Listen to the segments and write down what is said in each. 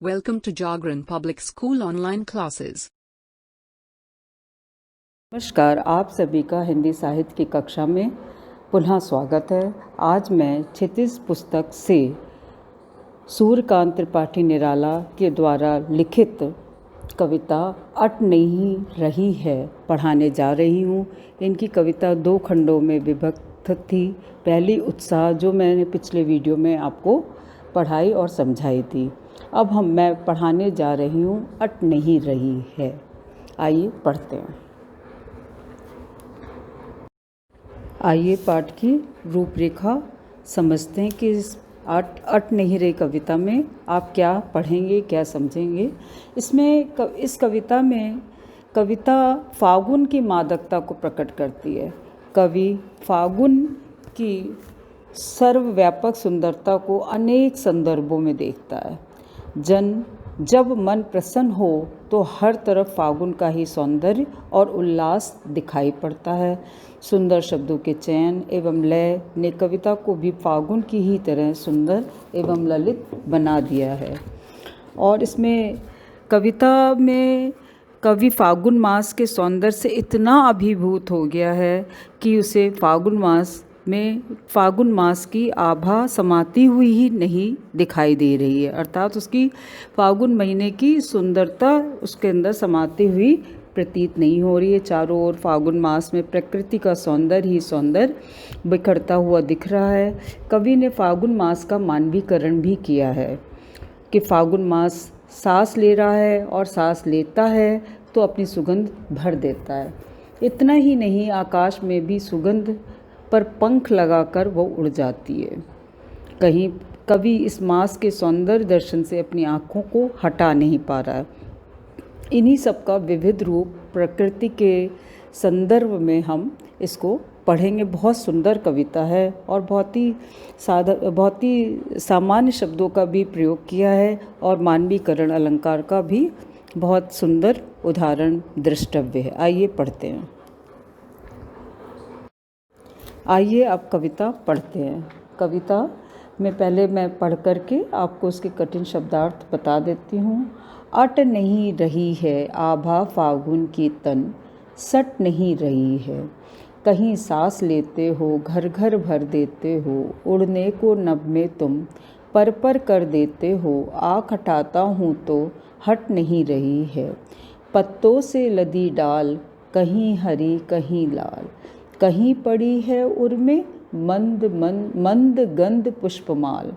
Welcome to Jagran Public School online classes. नमस्कार, आप सभी का हिंदी साहित्य की कक्षा में पुनः स्वागत है। आज मैं क्षितिज पुस्तक से सूर्यकांत त्रिपाठी निराला के द्वारा लिखित कविता अट नहीं रही है पढ़ाने जा रही हूँ। इनकी कविता 2 खंडों में विभक्त थी। पहली उत्साह, जो मैंने पिछले वीडियो में आपको पढ़ाई और समझाई थी। अब मैं पढ़ाने जा रही हूँ अट नहीं रही है। आइए पढ़ते हैं। आइए पाठ की रूपरेखा समझते हैं कि इस अट नहीं रही कविता में आप क्या पढ़ेंगे, क्या समझेंगे। इस कविता में कविता फागुन की मादकता को प्रकट करती है। कवि फागुन की सर्वव्यापक सुंदरता को अनेक संदर्भों में देखता है। जब मन प्रसन्न हो तो हर तरफ फागुन का ही सौंदर्य और उल्लास दिखाई पड़ता है। सुंदर शब्दों के चयन एवं लय ने कविता को भी फागुन की ही तरह सुंदर एवं ललित बना दिया है। और इसमें कविता में कवि फागुन मास के सौंदर्य से इतना अभिभूत हो गया है कि उसे फागुन मास की आभा समाती हुई ही नहीं दिखाई दे रही है। अर्थात उसकी फागुन महीने की सुंदरता उसके अंदर समाती हुई प्रतीत नहीं हो रही है। चारों ओर फागुन मास में प्रकृति का सौंदर्य ही सौंदर्य बिखरता हुआ दिख रहा है। कवि ने फागुन मास का मानवीकरण भी किया है कि फागुन मास सांस ले रहा है और सांस लेता है तो अपनी सुगंध भर देता है। इतना ही नहीं, आकाश में भी सुगंध पर पंख लगाकर वो उड़ जाती है। कहीं कवि इस मास के सौंदर्य दर्शन से अपनी आँखों को हटा नहीं पा रहा है। इन्हीं सब का विविध रूप प्रकृति के संदर्भ में हम इसको पढ़ेंगे। बहुत सुंदर कविता है और बहुत ही सामान्य शब्दों का भी प्रयोग किया है और मानवीकरण अलंकार का भी बहुत सुंदर उदाहरण दृष्टव्य है। आइए पढ़ते हैं। आइए अब कविता पढ़ते हैं। कविता में पहले मैं पढ़ करके आपको उसके कठिन शब्दार्थ बता देती हूँ। अट नहीं रही है आभा फागुन की तन, सट नहीं रही है। कहीं सांस लेते हो, घर घर भर देते हो, उड़ने को नभ में तुम पर कर देते हो। आँख हटाता हूँ तो हट नहीं रही है। पत्तों से लदी डाल, कहीं हरी कहीं लाल, कहीं पड़ी है उर्मे मंद गंध पुष्पमाल।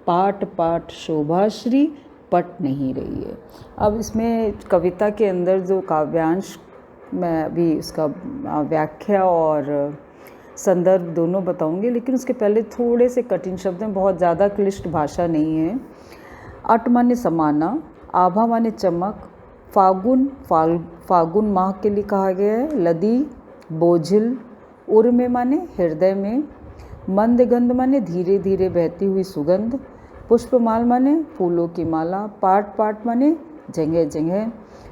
पाट पाट शोभाश्री पट नहीं रही है। अब इसमें कविता के अंदर जो काव्यांश, मैं अभी उसका व्याख्या और संदर्भ दोनों बताऊंगी, लेकिन उसके पहले थोड़े से कठिन शब्द हैं। बहुत ज़्यादा क्लिष्ट भाषा नहीं है। अट माने समाना, आभा माने चमक, फागुन माह के लिए कहा गया है। लदी बोझिल, उर में माने हृदय में, मंद गंध माने धीरे धीरे बहती हुई सुगंध, पुष्पमाल माने फूलों की माला, पाट पाट माने जगह जगह,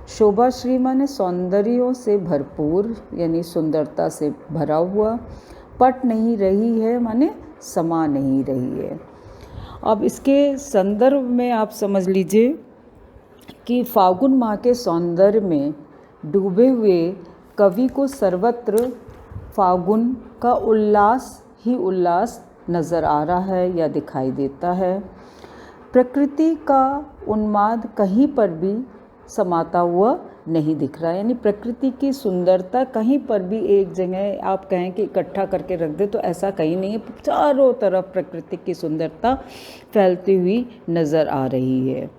शोभाश्री माने सौंदर्यों से भरपूर यानी सुंदरता से भरा हुआ, पट नहीं रही है माने समा नहीं रही है। अब इसके संदर्भ में आप समझ लीजिए कि फागुन माह के सौंदर्य में डूबे हुए कवि को सर्वत्र फागुन का उल्लास ही उल्लास नज़र आ रहा है या दिखाई देता है। प्रकृति का उन्माद कहीं पर भी समाता हुआ नहीं दिख रहा है। यानी प्रकृति की सुंदरता कहीं पर भी एक जगह आप कहें कि इकट्ठा करके रख दे तो ऐसा कहीं नहीं है। चारों तरफ प्रकृति की सुंदरता फैलती हुई नज़र आ रही है।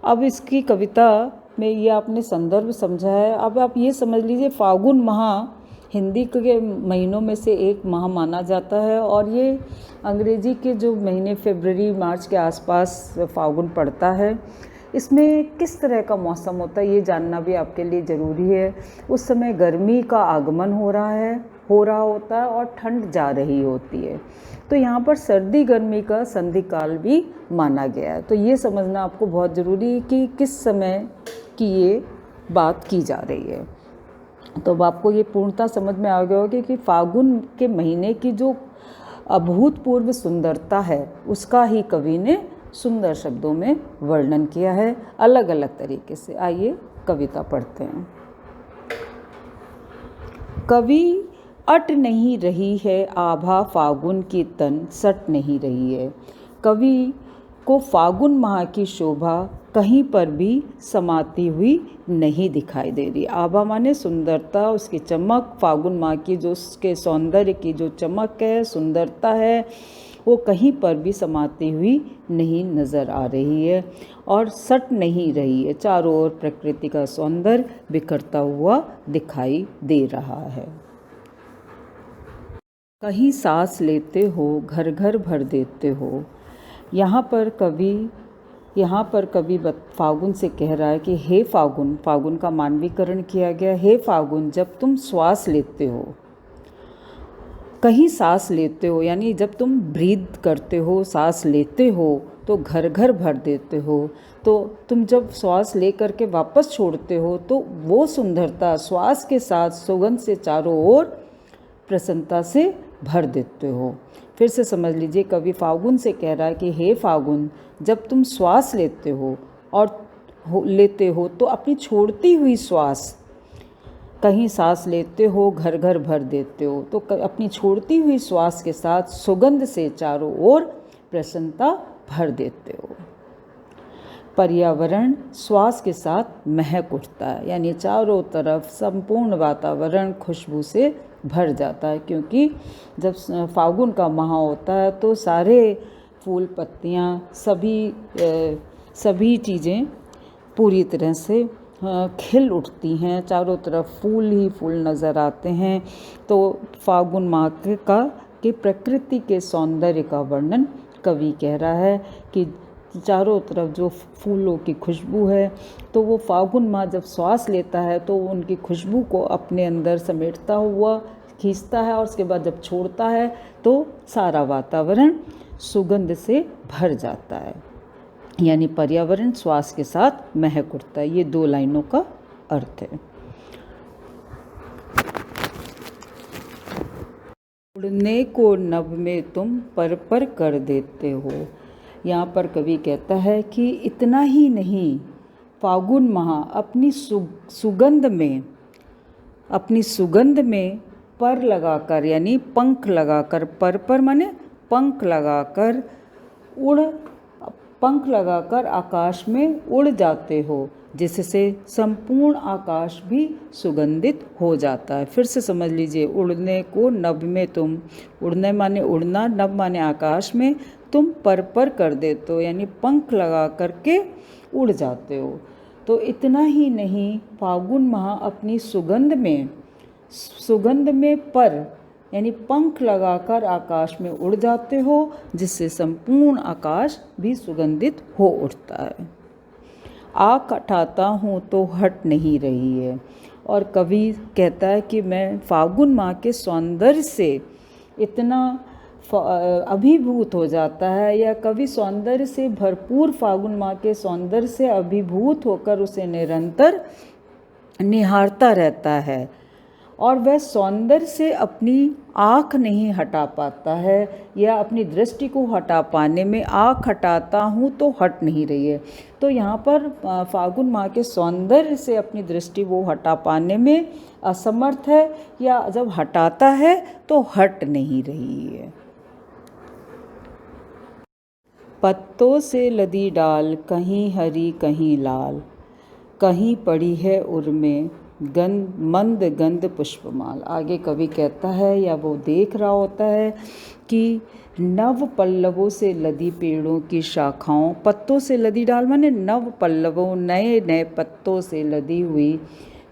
अब इसकी कविता में ये आपने संदर्भ समझा है। अब आप ये समझ लीजिए, फागुन माह हिंदी के महीनों में से एक माह माना जाता है और ये अंग्रेजी के जो महीने फरवरी मार्च के आसपास फागुन पड़ता है। इसमें किस तरह का मौसम होता है ये जानना भी आपके लिए ज़रूरी है। उस समय गर्मी का आगमन हो रहा होता है और ठंड जा रही होती है। तो यहाँ पर सर्दी गर्मी का संधि काल भी माना गया है। तो ये समझना आपको बहुत ज़रूरी है कि किस समय की ये बात की जा रही है। तो अब आपको ये पूर्णता समझ में आ गया होगा कि फागुन के महीने की जो अभूतपूर्व सुंदरता है उसका ही कवि ने सुंदर शब्दों में वर्णन किया है अलग अलग तरीके से। आइए कविता पढ़ते हैं। कवि अट नहीं रही है आभा फागुन की तन सट नहीं रही है। कवि को फागुन माह की शोभा कहीं पर भी समाती हुई नहीं दिखाई दे रही। आभा माने सुंदरता, उसकी चमक, फागुन माह की जो उसके सौंदर्य की जो चमक है, सुंदरता है, वो कहीं पर भी समाती हुई नहीं नज़र आ रही है और सट नहीं रही है। चारों ओर प्रकृति का सौंदर्य बिखरता हुआ दिखाई दे रहा है। कहीं सांस लेते हो घर घर भर देते हो। यहाँ पर कवि फागुन से कह रहा है कि हे फागुन, फागुन का मानवीकरण किया गया। हे फागुन, जब तुम श्वास लेते हो, कहीं सांस लेते हो, यानी जब तुम ब्रीथ करते हो, सांस लेते हो तो घर घर भर देते हो। तो तुम जब श्वास ले करके वापस छोड़ते हो तो वो सुंदरता श्वास के साथ सुगंध से चारों ओर प्रसन्नता से भर देते हो। फिर से समझ लीजिए, कवि फागुन से कह रहा है कि हे फागुन, जब तुम श्वास लेते हो तो अपनी छोड़ती हुई श्वास, कहीं सांस लेते हो घर घर भर देते हो, तो अपनी छोड़ती हुई श्वास के साथ सुगंध से चारों ओर प्रसन्नता भर देते हो। पर्यावरण श्वास के साथ महक उठता है, यानी चारों तरफ संपूर्ण वातावरण खुशबू से भर जाता है, क्योंकि जब फागुन का माह होता है तो सारे फूल पत्तियाँ सभी चीज़ें पूरी तरह से खिल उठती हैं, चारों तरफ फूल ही फूल नज़र आते हैं। तो फागुन माह के प्रकृति के सौंदर्य का वर्णन कवि कह रहा है कि चारों तरफ जो फूलों की खुशबू है, तो वो फागुन माह जब श्वास लेता है तो उनकी खुशबू को अपने अंदर समेटता हुआ खींचता है और उसके बाद जब छोड़ता है तो सारा वातावरण सुगंध से भर जाता है, यानी पर्यावरण श्वास के साथ महक उठता है। ये 2 लाइनों का अर्थ है। उड़ने को नभ में तुम पर कर देते हो। यहाँ पर कवि कहता है कि इतना ही नहीं, फागुन माह अपनी सुगंध में पर लगाकर, यानी पंख लगाकर, पर माने पंख लगाकर आकाश में उड़ जाते हो, जिससे संपूर्ण आकाश भी सुगंधित हो जाता है। फिर से समझ लीजिए, उड़ने को नभ में तुम, उड़ने माने उड़ना, नभ माने आकाश में, तुम पर कर देते हो, यानी पंख लगा करके उड़ जाते हो। तो इतना ही नहीं, फागुन माह अपनी सुगंध में पर, यानी पंख लगाकर आकाश में उड़ जाते हो, जिससे संपूर्ण आकाश भी सुगंधित हो उठता है। आँख हटाता हूँ तो हट नहीं रही है। और कवि कहता है कि मैं फागुन माह के सौंदर्य से इतना अभिभूत हो जाता है, या कवि सौंदर्य से भरपूर फागुन माह के सौंदर्य से अभिभूत होकर उसे निरंतर निहारता रहता है, और वह सौंदर्य से अपनी आँख नहीं हटा पाता है, या अपनी दृष्टि को हटा पाने में आँख हटाता हूँ तो हट नहीं रही है। तो यहाँ पर फागुन माह के सौंदर्य से अपनी दृष्टि वो हटा पाने में असमर्थ है, या जब हटाता है तो हट नहीं रही है। पत्तों से लदी डाल, कहीं हरी कहीं लाल, कहीं पड़ी है उर्मे मंद गंध पुष्पमाल। आगे कवि कहता है, या वो देख रहा होता है कि नव पल्लवों से लदी पेड़ों की शाखाओं, पत्तों से लदी डाल माने नव पल्लवों, नए नए पत्तों से लदी हुई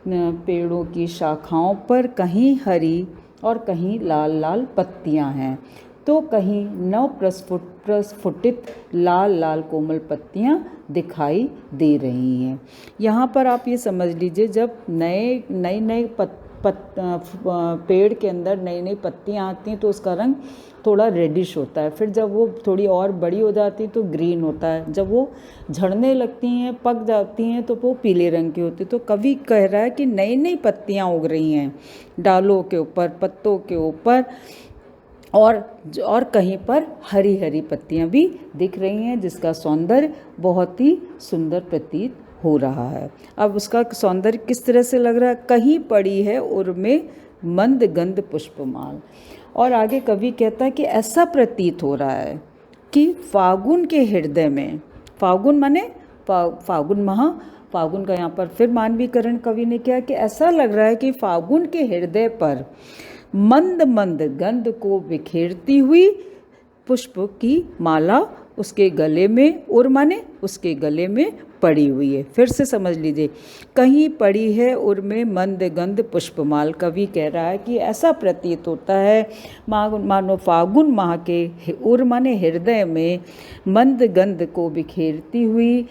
पेड़ों की शाखाओं पर कहीं हरी और कहीं लाल लाल पत्तियां हैं, तो कहीं नव प्रस्फुटित लाल लाल कोमल पत्तियां दिखाई दे रही हैं। यहाँ पर आप ये समझ लीजिए, जब नए पेड़ के अंदर नई नई पत्तियाँ आती हैं तो उसका रंग थोड़ा रेडिश होता है, फिर जब वो थोड़ी और बड़ी हो जाती है तो ग्रीन होता है, जब वो झड़ने लगती हैं, पक जाती हैं, तो वो पीले रंग की होती है। तो कवि कह रहा है कि नई नई पत्तियाँ उग रही हैं डालों के ऊपर, पत्तों के ऊपर, और कहीं पर हरी हरी पत्तियां भी दिख रही हैं, जिसका सौंदर्य बहुत ही सुंदर प्रतीत हो रहा है। अब उसका सौंदर्य किस तरह से लग रहा है? कहीं पड़ी है उर में मंद गंध पुष्पमाल। और आगे कवि कहता है कि ऐसा प्रतीत हो रहा है कि फागुन के हृदय में, फागुन माने फागुन माह, फागुन का यहाँ पर फिर मानवीकरण कवि ने किया कि ऐसा लग रहा है कि फागुन के हृदय पर मंद मंद गंध को बिखेरती हुई पुष्प की माला उसके गले में, उर माने उसके गले में पड़ी हुई है। फिर से समझ लीजिए, कहीं पड़ी है उर में मंद गंध पुष्पमाल। कवि कह रहा है कि ऐसा प्रतीत होता है मानो फागुन माह के उर माने हृदय में मंद गंध को बिखेरती हुई,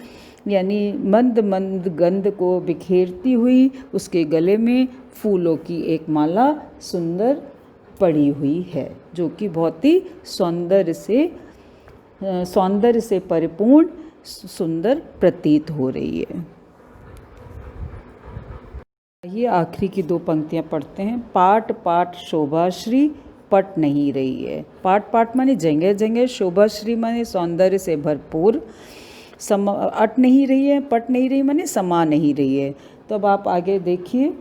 यानी मंद मंद गंध को बिखेरती हुई उसके गले में फूलों की एक माला सुंदर पड़ी हुई है, जो कि बहुत ही सौंदर्य से परिपूर्ण सुंदर प्रतीत हो रही है। ये आखिरी की दो पंक्तियां पढ़ते हैं। पाट पाट शोभाश्री पट नहीं रही है। पाट पाट माने जगह जगह, शोभाश्री माने सौंदर्य से भरपूर, अट नहीं रही है, पट नहीं रही माने समा नहीं रही है। तो अब आप आगे देखिए,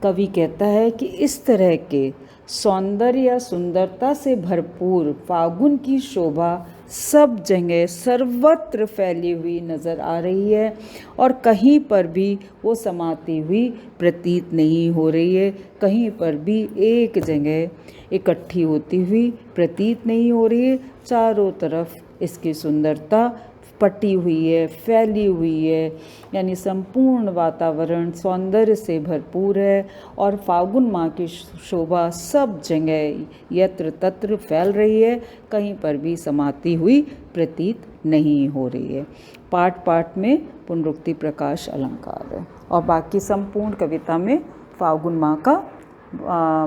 कवि कहता है कि इस तरह के सौंदर्य या सुंदरता से भरपूर फागुन की शोभा सब जगह सर्वत्र फैली हुई नज़र आ रही है और कहीं पर भी वो समाती हुई प्रतीत नहीं हो रही है, कहीं पर भी एक जगह इकट्ठी होती हुई प्रतीत नहीं हो रही है। चारों तरफ इसकी सुंदरता पटी हुई है, फैली हुई है, यानी संपूर्ण वातावरण सौंदर्य से भरपूर है और फागुन माह की शोभा सब जगह यत्र तत्र फैल रही है, कहीं पर भी समाती हुई प्रतीत नहीं हो रही है। पाठ पाठ में पुनरुक्ति प्रकाश अलंकार है और बाकी संपूर्ण कविता में फागुन माह का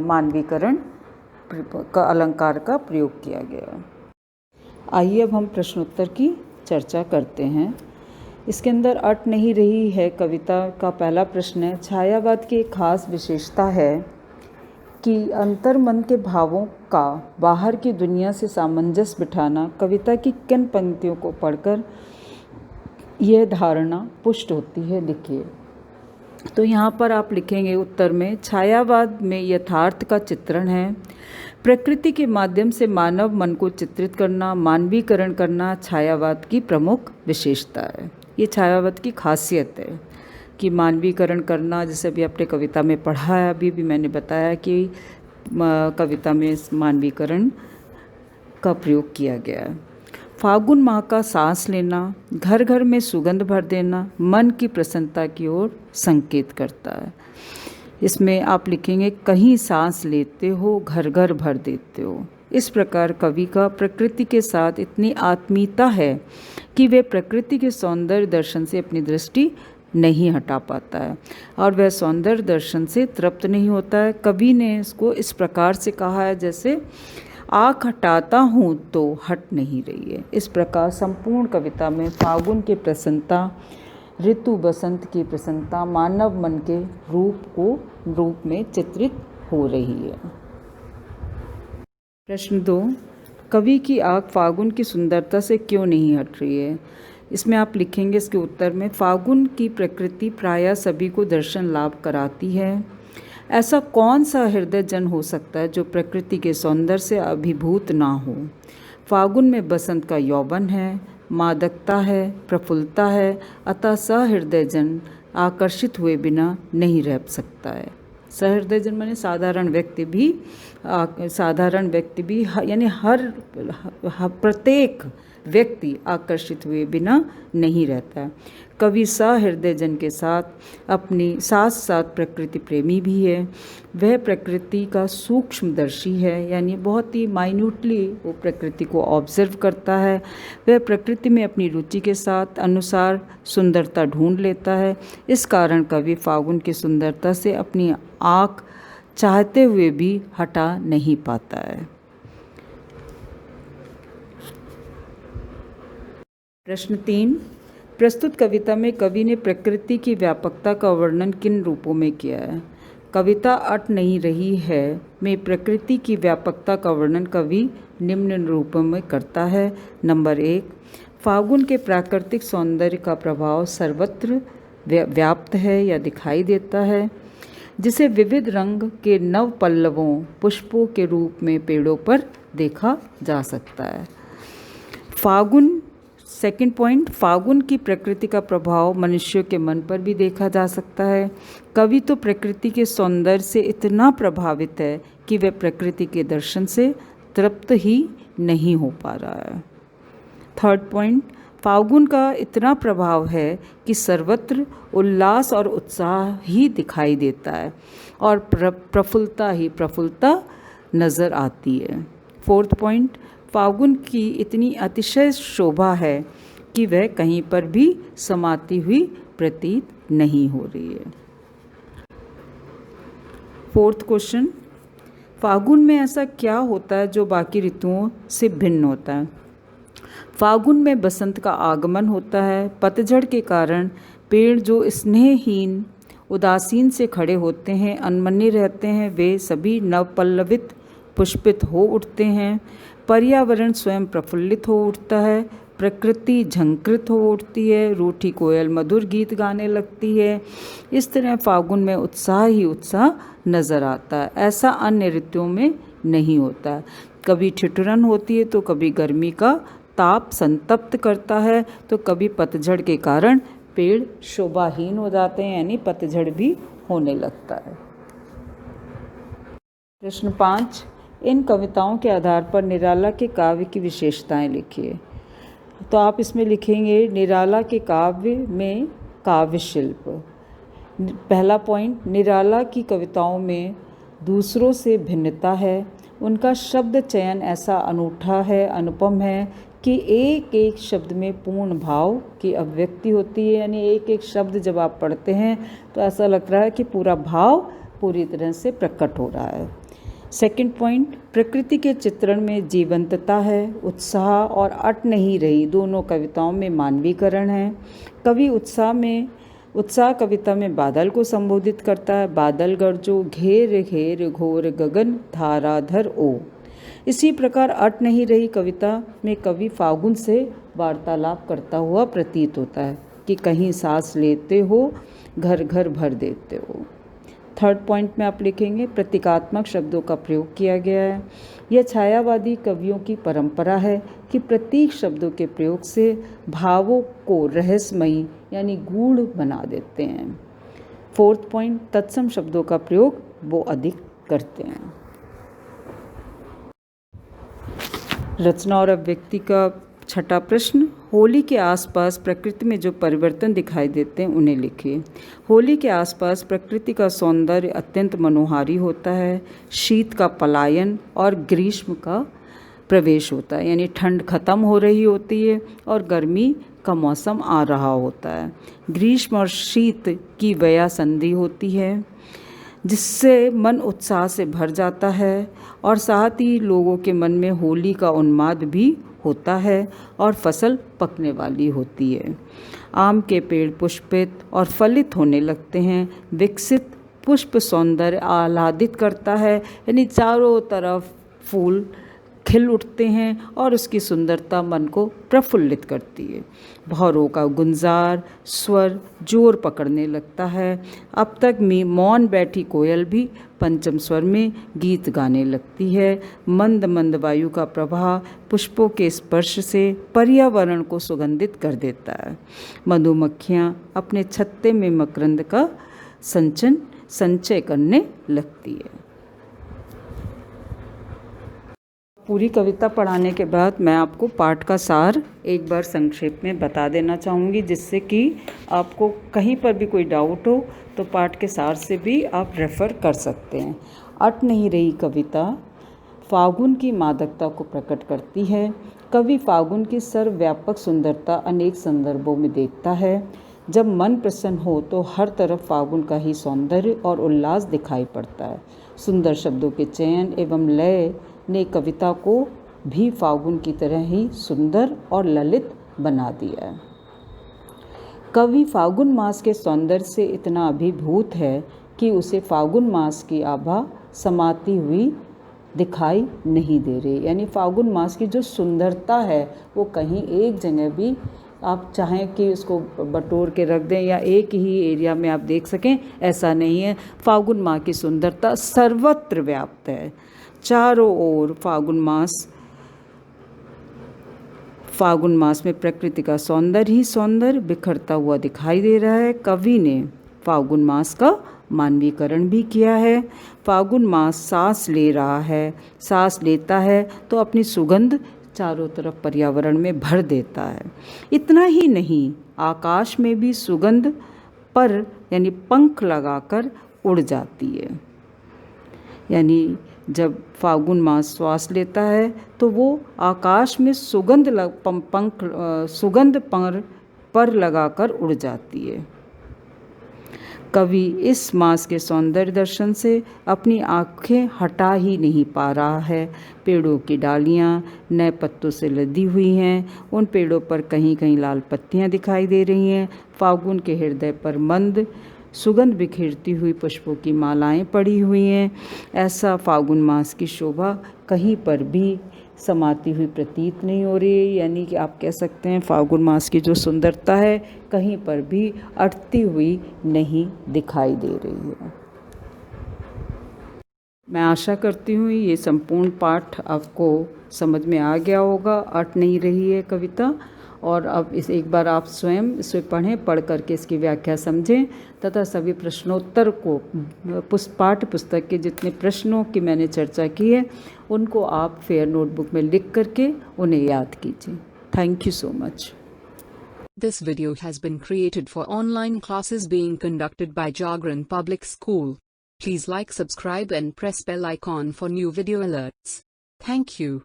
मानवीकरण का अलंकार का प्रयोग किया गया है। आइए अब हम प्रश्नोत्तर की चर्चा करते हैं। इसके अंदर अट नहीं रही है कविता का पहला प्रश्न है, छायावाद की एक खास विशेषता है कि अंतर्मन के भावों का बाहर की दुनिया से सामंजस्य बिठाना। कविता की किन पंक्तियों को पढ़कर यह धारणा पुष्ट होती है, लिखिए। तो यहाँ पर आप लिखेंगे उत्तर में, छायावाद में यथार्थ का चित्रण है। प्रकृति के माध्यम से मानव मन को चित्रित करना, मानवीकरण करना छायावाद की प्रमुख विशेषता है। ये छायावाद की खासियत है कि मानवीकरण करना, जैसे अभी आपने कविता में पढ़ा है, अभी भी मैंने बताया कि कविता में मानवीकरण का प्रयोग किया गया है। फागुन माह का सांस लेना, घर घर में सुगंध भर देना मन की प्रसन्नता की ओर संकेत करता है। इसमें आप लिखेंगे, कहीं सांस लेते हो घर घर भर देते हो। इस प्रकार कवि का प्रकृति के साथ इतनी आत्मीयता है कि वे प्रकृति के सौंदर्य दर्शन से अपनी दृष्टि नहीं हटा पाता है और वह सौंदर्य दर्शन से तृप्त नहीं होता है। कवि ने इसको इस प्रकार से कहा है, जैसे आँख हटाता हूँ तो हट नहीं रही है। इस प्रकार संपूर्ण कविता में फागुन की प्रसन्नता, ऋतु बसंत की प्रसन्नता मानव मन के रूप में चित्रित हो रही है। प्रश्न 2, कवि की आँख फागुन की सुंदरता से क्यों नहीं हट रही है? इसमें आप लिखेंगे इसके उत्तर में, फागुन की प्रकृति प्रायः सभी को दर्शन लाभ कराती है। ऐसा कौन सा हृदय जन हो सकता है जो प्रकृति के सौंदर्य से अभिभूत ना हो। फागुन में बसंत का यौवन है, मादकता है, प्रफुल्लता है, अतः सहृदय जन आकर्षित हुए बिना नहीं रह सकता है। सहृदय जन माने साधारण व्यक्ति भी यानी हर प्रत्येक व्यक्ति आकर्षित हुए बिना नहीं रहता है। कवि सहृदय जन के साथ प्रकृति प्रेमी भी है। वह प्रकृति का सूक्ष्मदर्शी है, यानी बहुत ही माइन्यूटली वो प्रकृति को ऑब्जर्व करता है। वह प्रकृति में अपनी रुचि के साथ अनुसार सुंदरता ढूंढ लेता है। इस कारण कवि फागुन की सुंदरता से अपनी आँख चाहते हुए भी हटा नहीं पाता है। प्रश्न 3, प्रस्तुत कविता में कवि ने प्रकृति की व्यापकता का वर्णन किन रूपों में किया है? कविता अट नहीं रही है में प्रकृति की व्यापकता का वर्णन कवि निम्न रूपों में करता है। नंबर 1, फागुन के प्राकृतिक सौंदर्य का प्रभाव सर्वत्र व्याप्त है या दिखाई देता है, जिसे विविध रंग के नव पल्लवों पुष्पों के रूप में पेड़ों पर देखा जा सकता है। सेकंड पॉइंट, फागुन की प्रकृति का प्रभाव मनुष्यों के मन पर भी देखा जा सकता है। कवि तो प्रकृति के सौंदर्य से इतना प्रभावित है कि वह प्रकृति के दर्शन से तृप्त ही नहीं हो पा रहा है। थर्ड पॉइंट, फागुन का इतना प्रभाव है कि सर्वत्र उल्लास और उत्साह ही दिखाई देता है और प्रफुल्लता नज़र आती है। फोर्थ पॉइंट, फागुन की इतनी अतिशय शोभा है कि वह कहीं पर भी समाती हुई प्रतीत नहीं हो रही है। फोर्थ क्वेश्चन, फागुन में ऐसा क्या होता है जो बाकी ऋतुओं से भिन्न होता है? फागुन में बसंत का आगमन होता है। पतझड़ के कारण पेड़ जो स्नेहहीन उदासीन से खड़े होते हैं, अनमने रहते हैं, वे सभी नवपल्लवित पुष्पित हो उठते हैं। पर्यावरण स्वयं प्रफुल्लित हो उठता है, प्रकृति झंकृत हो उठती है, रूठी कोयल मधुर गीत गाने लगती है। इस तरह फागुन में उत्साह ही उत्साह नज़र आता है। ऐसा अन्य ऋतुओं में नहीं होता। कभी ठिठुरन होती है तो कभी गर्मी का ताप संतप्त करता है, तो कभी पतझड़ के कारण पेड़ शोभाहीन हो जाते हैं, यानी पतझड़ भी होने लगता है। प्रश्न 5, इन कविताओं के आधार पर निराला के काव्य की विशेषताएं लिखिए। तो आप इसमें लिखेंगे निराला के काव्य में काव्य शिल्प। पहला पॉइंट, निराला की कविताओं में दूसरों से भिन्नता है। उनका शब्द चयन ऐसा अनूठा है, अनुपम है कि एक एक शब्द में पूर्ण भाव की अभिव्यक्ति होती है। यानी एक एक शब्द जब आप पढ़ते हैं तो ऐसा लग रहा है कि पूरा भाव पूरी तरह से प्रकट हो रहा है। सेकंड पॉइंट, प्रकृति के चित्रण में जीवंतता है, उत्साह और अट नहीं रही दोनों कविताओं में मानवीकरण है। कवि उत्साह कविता में बादल को संबोधित करता है। बादल गरजो घेर घेर घोर गगन धाराधर ओ। इसी प्रकार अट नहीं रही कविता में कवि फागुन से वार्तालाप करता हुआ प्रतीत होता है कि कहीं सांस लेते हो, घर घर भर देते हो। थर्ड पॉइंट में आप लिखेंगे प्रतीकात्मक शब्दों का प्रयोग किया गया है। यह छायावादी कवियों की परंपरा है कि प्रतीक शब्दों के प्रयोग से भावों को रहस्यमयी यानी गूढ़ बना देते हैं। फोर्थ पॉइंट, तत्सम शब्दों का प्रयोग वो अधिक करते हैं। रचना और अभिव्यक्ति का छठा प्रश्न, होली के आसपास प्रकृति में जो परिवर्तन दिखाई देते हैं उन्हें लिखिए। होली के आसपास प्रकृति का सौंदर्य अत्यंत मनोहारी होता है। शीत का पलायन और ग्रीष्म का प्रवेश होता है, यानी ठंड खत्म हो रही होती है और गर्मी का मौसम आ रहा होता है। ग्रीष्म और शीत की वया संधि होती है जिससे मन उत्साह से भर जाता है और साथ ही लोगों के मन में होली का उन्माद भी होता है और फसल पकने वाली होती है। आम के पेड़ पुष्पित और फलित होने लगते हैं। विकसित पुष्प सौंदर्य आह्लादित करता है, यानी चारों तरफ फूल खिल उठते हैं और उसकी सुंदरता मन को प्रफुल्लित करती है। भौरों का गुंजार स्वर जोर पकड़ने लगता है। अब तक मौन बैठी कोयल भी पंचम स्वर में गीत गाने लगती है। मंद मंद वायु का प्रवाह पुष्पों के स्पर्श से पर्यावरण को सुगंधित कर देता है। मधुमक्खियाँ अपने छत्ते में मकरंद का संचय करने लगती है। पूरी कविता पढ़ाने के बाद मैं आपको पाठ का सार एक बार संक्षेप में बता देना चाहूँगी, जिससे कि आपको कहीं पर भी कोई डाउट हो तो पाठ के सार से भी आप रेफ़र कर सकते हैं। अट नहीं रही कविता फागुन की मादकता को प्रकट करती है। कवि फागुन की सर्वव्यापक सुंदरता अनेक संदर्भों में देखता है। जब मन प्रसन्न हो तो हर तरफ फागुन का ही सौंदर्य और उल्लास दिखाई पड़ता है। सुंदर शब्दों के चयन एवं लय ने कविता को भी फागुन की तरह ही सुंदर और ललित बना दिया है। कवि फागुन मास के सौंदर्य से इतना अभिभूत है कि उसे फाल्गुन मास की आभा समाती हुई दिखाई नहीं दे रही। यानी फाल्गुन मास की जो सुंदरता है वो कहीं एक जगह भी आप चाहें कि उसको बटोर के रख दें या एक ही एरिया में आप देख सकें, ऐसा नहीं है। फाल्गुन माह की सुंदरता सर्वत्र व्याप्त है, चारों ओर फाल्गुन मास में प्रकृति का सौंदर्य ही सौंदर्य बिखरता हुआ दिखाई दे रहा है। कवि ने फाल्गुन मास का मानवीकरण भी किया है। फाल्गुन मास सांस ले रहा है, सांस लेता है तो अपनी सुगंध चारों तरफ पर्यावरण में भर देता है। इतना ही नहीं, आकाश में भी सुगंध पर यानी पंख लगाकर उड़ जाती है। यानी जब फाल्गुन मास श्वास लेता है तो वो आकाश में सुगंध पर लगाकर उड़ जाती है। कवि इस मास के सौंदर्य दर्शन से अपनी आंखें हटा ही नहीं पा रहा है। पेड़ों की डालियां नए पत्तों से लदी हुई हैं, उन पेड़ों पर कहीं कहीं लाल पत्तियां दिखाई दे रही हैं। फाल्गुन के हृदय पर मंद सुगंध बिखेरती हुई पुष्पों की मालाएं पड़ी हुई हैं। ऐसा फाल्गुन मास की शोभा कहीं पर भी समाती हुई प्रतीत नहीं हो रही है। यानी कि आप कह सकते हैं फाल्गुन मास की जो सुंदरता है कहीं पर भी अटती हुई नहीं दिखाई दे रही है। मैं आशा करती हूँ ये संपूर्ण पाठ आपको समझ में आ गया होगा, अट नहीं रही है कविता। और अब इस एक बार आप स्वयं इसे पढ़ें, पढ़ करके इसकी व्याख्या समझें तथा सभी प्रश्नोत्तर को पाठ्य पुस्तक के जितने प्रश्नों की मैंने चर्चा की है उनको आप फेयर नोटबुक में लिख करके उन्हें याद कीजिए। Thank you so much. This video has been created for online classes being conducted by Jagran Public School. Please like, subscribe and press bell icon for new video alerts. Thank you.